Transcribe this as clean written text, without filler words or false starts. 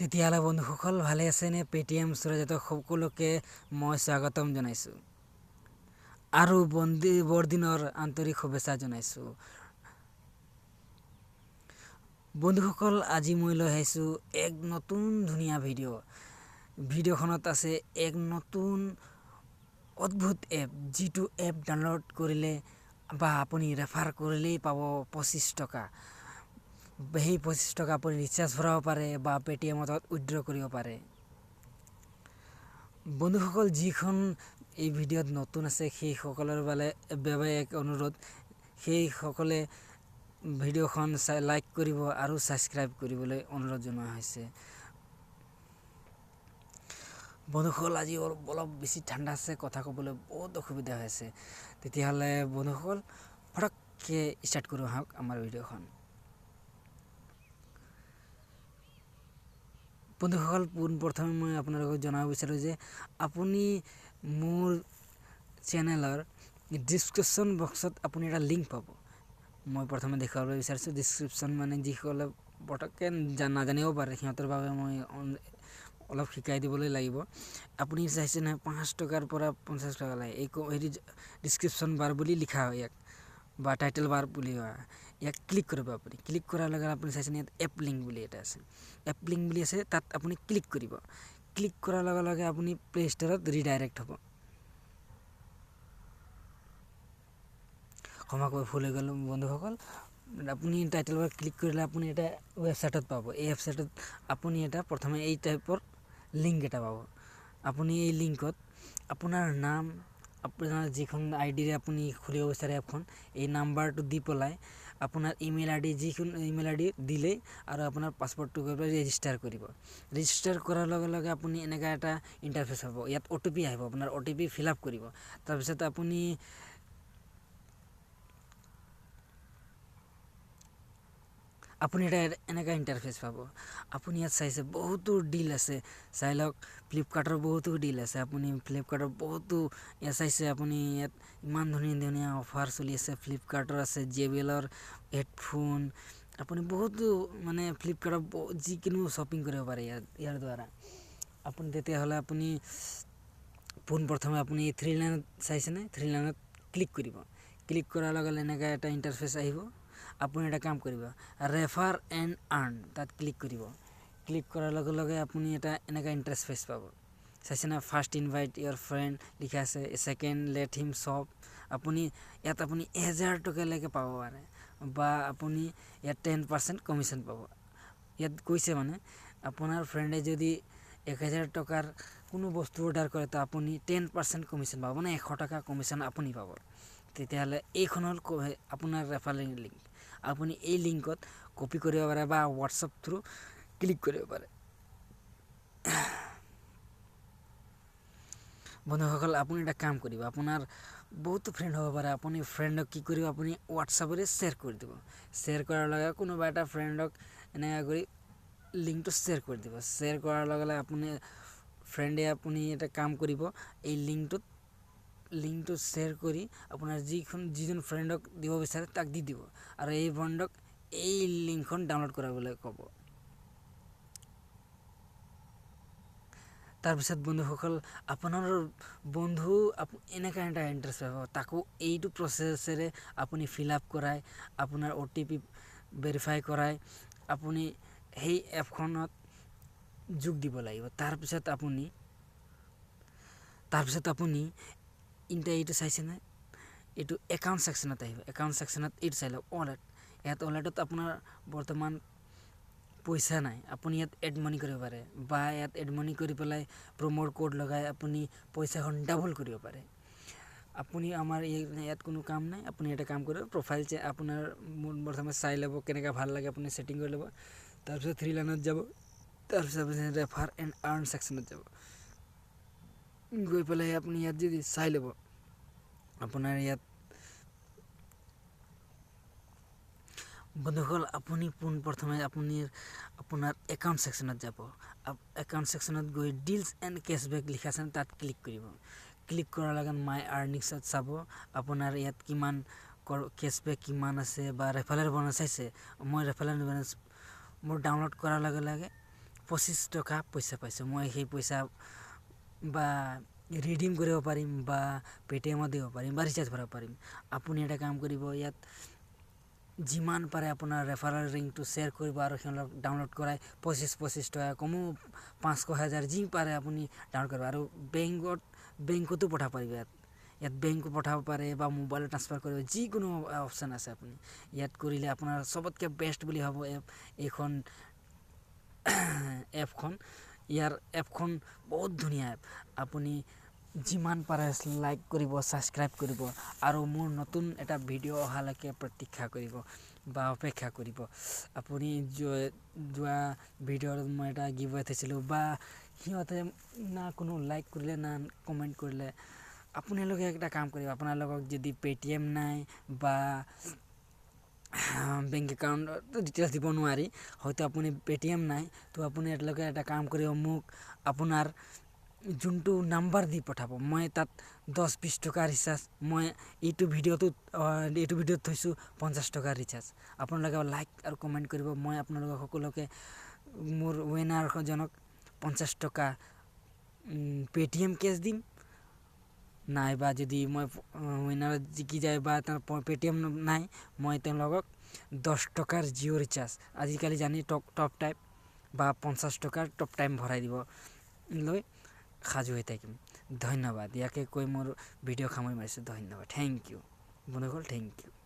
তেতিয়াহ'লে বন্ধুসকল ভালে আছেনে? পেটিএম সুৰজাতক সকলোকে মই স্বাগতম জনাইছোঁ আৰু বৰদিনৰ আন্তৰিক শুভেচ্ছা জনাইছোঁ। বন্ধুসকল আজি মই লৈ আহিছোঁ এক নতুন ধুনীয়া ভিডিঅ'খনত আছে এক নতুন অদ্ভুত এপ, যিটো এপ ডাউনলোড কৰিলে বা আপুনি ৰেফাৰ কৰিলেই পাব 25 টকা। সেই 25 টকা আপুনি ৰিচাৰ্জ ভৰাব পাৰে বা পেটিএমত উইথড্ৰ কৰিব পাৰে। বন্ধুসকল যিখন এই ভিডিঅ'ত নতুন আছে সেইসকলৰ বাবে এক অনুৰোধ, সেইসকলে ভিডিঅ'খন লাইক কৰিব আৰু ছাবস্ক্ৰাইব কৰিবলৈ অনুৰোধ জনোৱা হৈছে। বন্ধুসকল আজি অলপ বেছি ঠাণ্ডা আছে, কথা ক'বলৈ বহুত অসুবিধা হৈ আছে। তেতিয়াহ'লে বন্ধুসকল ফটককৈ ষ্টাৰ্ট কৰোঁ আহক আমাৰ ভিডিঅ'খন। বন্ধুসকল পোনপ্ৰথমে মই আপোনালোকক জনাব বিচাৰোঁ যে আপুনি মোৰ চেনেলৰ ডিছক্ৰিপশ্যন বক্সত আপুনি এটা লিংক পাব। মই প্ৰথমে দেখুৱাবলৈ বিচাৰিছোঁ ডিছক্ৰিপশ্যন মানে যিসকলে পটককৈ নাজানিব পাৰে সিহঁতৰ বাবে মই অলপ শিকাই দিবলৈ লাগিব। আপুনি চাইছে নহয় 5 টকাৰ পৰা 50 টকা লাগে, হেৰি ডিছক্ৰিপশ্যন বাৰ বুলি লিখা হয় ইয়াক, বা টাইটেল বাৰ বুলি হয়। ইয়াক ক্লিক কৰিব। আপুনি ক্লিক কৰাৰ লগে লগে আপুনি চাইছেনে ইয়াত এপ লিংক বুলি এটা আছে, এপ লিংক বুলি আছে, তাত আপুনি ক্লিক কৰিব। ক্লিক কৰাৰ লগে লগে আপুনি প্লে ষ্ট'ৰত ৰিডাইৰেক্ট হ'ব। ক্ষমা কৰি ভুল হৈ গ'ল বন্ধুসকল। আপুনি টাইটেল বাৰ ক্লিক কৰিলে আপুনি এটা ৱেবছাইটত পাব। এই ৱেবছাইটত আপুনি প্ৰথমে এই টাইপৰ লিংক এটা পাব। আপুনি এই লিংকত আপোনাৰ নাম, আপোনাৰ যিখন আইডিৰে আপুনি খুলিব বিচাৰে এপখন, এই নাম্বাৰটো দি পেলাই আপোনাৰ ইমেইল আইডি, যিকোনো ইমেইল আইডি দিলেই আৰু আপোনাৰ পাছৱৰ্ডটো গৈ পেলাই ৰেজিষ্টাৰ কৰিব। ৰেজিষ্টাৰ কৰাৰ লগে লগে আপুনি এনেকুৱা এটা ইণ্টাৰফেচ হ'ব। ইয়াত OTP আহিব, আপোনাৰ OTP ফিল আপ কৰিব। তাৰপিছত আপুনি এটা এনেকুৱা ইণ্টাৰফেচ পাব। আপুনি ইয়াত চাইছে বহুতো ডিল আছে, চাই লওক। ফ্লিপকাৰ্টৰ বহুতো ডিল আছে, আপুনি ফ্লিপকাৰ্টৰ বহুতো ইয়াত চাইছে। আপুনি ইয়াত ইমান ধুনীয়া ধুনীয়া অফাৰ চলি আছে। ফ্লিপকাৰ্টৰ আছে JBLৰ হেডফোন, আপুনি বহুতো মানে ফ্লিপকাৰ্টৰ যিকোনো শ্বপিং কৰিব পাৰে ইয়াৰ দ্বাৰা। আপুনি তেতিয়াহ'লে আপুনি পোনপ্ৰথমে আপুনি 3 লাইনত চাইছেনে, 3 লাইনত ক্লিক কৰিব। ক্লিক কৰাৰ লগে লগে এনেকুৱা এটা ইণ্টাৰফেচ আহিব। আপুনি এটা কাম কৰিব, ৰেফাৰ এণ্ড আৰ্ণ, তাত ক্লিক কৰিব। ক্লিক কৰাৰ লগে লগে আপুনি এটা এনেকুৱা ইণ্টাৰফেচ পাব। চাইছেনে, ফাৰ্ষ্ট ইনভাইট ইয়ৰ ফ্ৰেণ্ড লিখা আছে, ছেকেণ্ড লেট হিম শ্বপ। ইয়াত আপুনি 1000 টকালৈকে পাব পাৰে, বা আপুনি ইয়াত 10% কমিশ্যন পাব। ইয়াত কৈছে মানে আপোনাৰ ফ্ৰেণ্ডে যদি 1000 টকাৰ কোনো বস্তু অৰ্ডাৰ কৰে তো আপুনি 10% কমিশ্যন পাব, মানে 100 টকা কমিশ্যন আপুনি পাব। তেতিয়াহ'লে এইখন হ'ল আপোনাৰ ৰেফাৰেল লিংক। আপুনি এই লিংকত কপি কৰিব পাৰে বা হোৱাটছআপ থ্ৰু ক্লিক কৰিব পাৰে। বন্ধুসকল আপুনি এটা কাম কৰিব, আপোনাৰ বহুতো ফ্ৰেণ্ড হ'ব পাৰে। আপুনি ফ্ৰেণ্ডক কি কৰিব, আপুনি হোৱাটছআপেৰে শ্বেয়াৰ কৰি দিব। শ্বেয়াৰ কৰাৰ লগে কোনোবা এটা ফ্ৰেণ্ডক এনেকৈ কৰি লিংকটো শ্বেয়াৰ কৰি দিব। শ্বেয়াৰ কৰাৰ লগে লগে ফ্ৰেণ্ডে আপুনি এটা কাম কৰিব, এই লিংকটো শ্বেয়াৰ কৰি আপোনাৰ যিজন ফ্ৰেণ্ডক দিব বিচাৰে তাক দি দিব, আৰু এই ফ্ৰেণ্ডক এই লিংকখন ডাউনলোড কৰাবলৈ ক'ব। তাৰপিছত বন্ধুসকল আপোনাৰ বন্ধু এনেকুৱা এটা ইণ্টাৰেষ্ট পাব, তাকো এইটো প্ৰচেছেৰে আপুনি ফিল আপ কৰাই, আপোনাৰ OTP ভেৰিফাই কৰাই আপুনি সেই এপখনত যোগ দিব লাগিব। তাৰপিছত আপুনি এইটো চাইছেনে, এইটো একাউণ্ট ছেকশ্যনত আহিব। একাউণ্ট ছেকশ্যনত এইটো চাই লওক, ৱালেটত আপোনাৰ বৰ্তমান পইচা নাই, আপুনি ইয়াত এড মানি কৰিব পাৰে, বা ইয়াত এড মানি কৰি পেলাই প্ৰমোৰ কোড লগাই আপুনি পইচাখন ডাবল কৰিব পাৰে। আপুনি আমাৰ ইয়াত কোনো কাম নাই। আপুনি এটা কাম কৰিব, প্ৰফাইল আপোনাৰ প্ৰথমে চাই ল'ব, কেনেকৈ ভাল লাগে আপুনি ছেটিং কৰি ল'ব। তাৰপিছত 3 লাইনত যাব, তাৰপিছত আপুনি ৰেফাৰ এণ্ড আৰ্ণ ছেকশ্যনত যাব। গৈ পেলাই আপুনি ইয়াত যদি চাই ল'ব, আপোনাৰ ইয়াত বন্ধুসকল আপুনি পোনপ্ৰথমে আপোনাৰ একাউণ্ট ছেকশ্যনত যাব। একাউণ্ট ছেকশ্যনত গৈ ডিলছ এণ্ড কেছবেক লিখা আছে, তাত ক্লিক কৰিব। ক্লিক কৰাৰ লগে মাই আৰ্নিংছত চাব আপোনাৰ ইয়াত কিমান কেছবেক কিমান আছে, বা ৰেফাৰেল বনাছ চাইছে। মই ৰেফাৰেল বনাছ মোৰ ডাউনলোড কৰাৰ লগে লগে 25 টকা পইচা পাইছোঁ মই সেই পইচা বা ৰিডিম কৰিব পাৰিম বা পেটিএমত দিব পাৰিম বা ৰিচাৰ্জ ভৰাব পাৰিম আপুনি এটা কাম কৰিব ইয়াত যিমান পাৰে আপোনাৰ ৰেফাৰেল লিংকটো শ্বেয়াৰ কৰিব আৰু সিহঁতক ডাউনলোড কৰাই 25 টকা কমো 500,000 যি পাৰে আপুনি ডাউনলোড কৰিব আৰু বেংকতো পঠাব পাৰিব ইয়াত বেংকো পঠাব পাৰে বা মোবাইলত ট্ৰান্সফাৰ কৰিব যিকোনো অপশ্যন আছে আপুনি ইয়াত কৰিলে আপোনাৰ চবতকৈ বেষ্ট বুলি ভাবো এইখন এপখন ইয়াৰ এপখন বহুত ধুনীয়া এপ আপুনি যিমান পাৰে লাইক কৰিব ছাবস্ক্ৰাইব কৰিব আৰু মোৰ নতুন এটা ভিডিঅ' অহালৈকে প্ৰতীক্ষা কৰিব বা অপেক্ষা কৰিব আপুনি যোৱা ভিডিঅ'ত মই এটা গিভ থৈছিলোঁ বা সিহঁতে না কোনো লাইক কৰিলে না কমেণ্ট কৰিলে আপোনালোকে এটা কাম কৰিব আপোনালোকক যদি পেটিএম নাই বা বেংক একাউণ্টত ডিটেইলছ দিব নোৱাৰি হয়তো আপুনি পেটিএম নাই তো আপুনি এতিয়ালৈকে এটা কাম কৰিব মোক আপোনাৰ যোনটো নাম্বাৰ দি পঠাব মই তাত 10-20 টকা ৰিচাৰ্জ মই এইটো ভিডিঅ'ত থৈছোঁ 50 টকা ৰিচাৰ্জ আপোনালোকে লাইক আৰু কমেণ্ট কৰিব মই আপোনালোকক সকলোকে মোৰ উইনাৰজনক 50 টকা পেটিএম কেছ দিম নাইবা যদি মই উইনাৰত জিকি যায় বা তাৰ পেটিএম নাই মই তেওঁলোকক 10 টকাৰ জিঅ' ৰিচাৰ্জ আজিকালি জানি টপ টাইপ বা 50 টকাৰ টপ টাইম ভৰাই দিব লৈ সাজু হৈ থাকিম ধন্যবাদ ইয়াকে কৈ মোৰ ভিডিঅ' সামৰি মাৰিছোঁ ধন্যবাদ থেংক ইউ বন্ধুসকল থেংক ইউ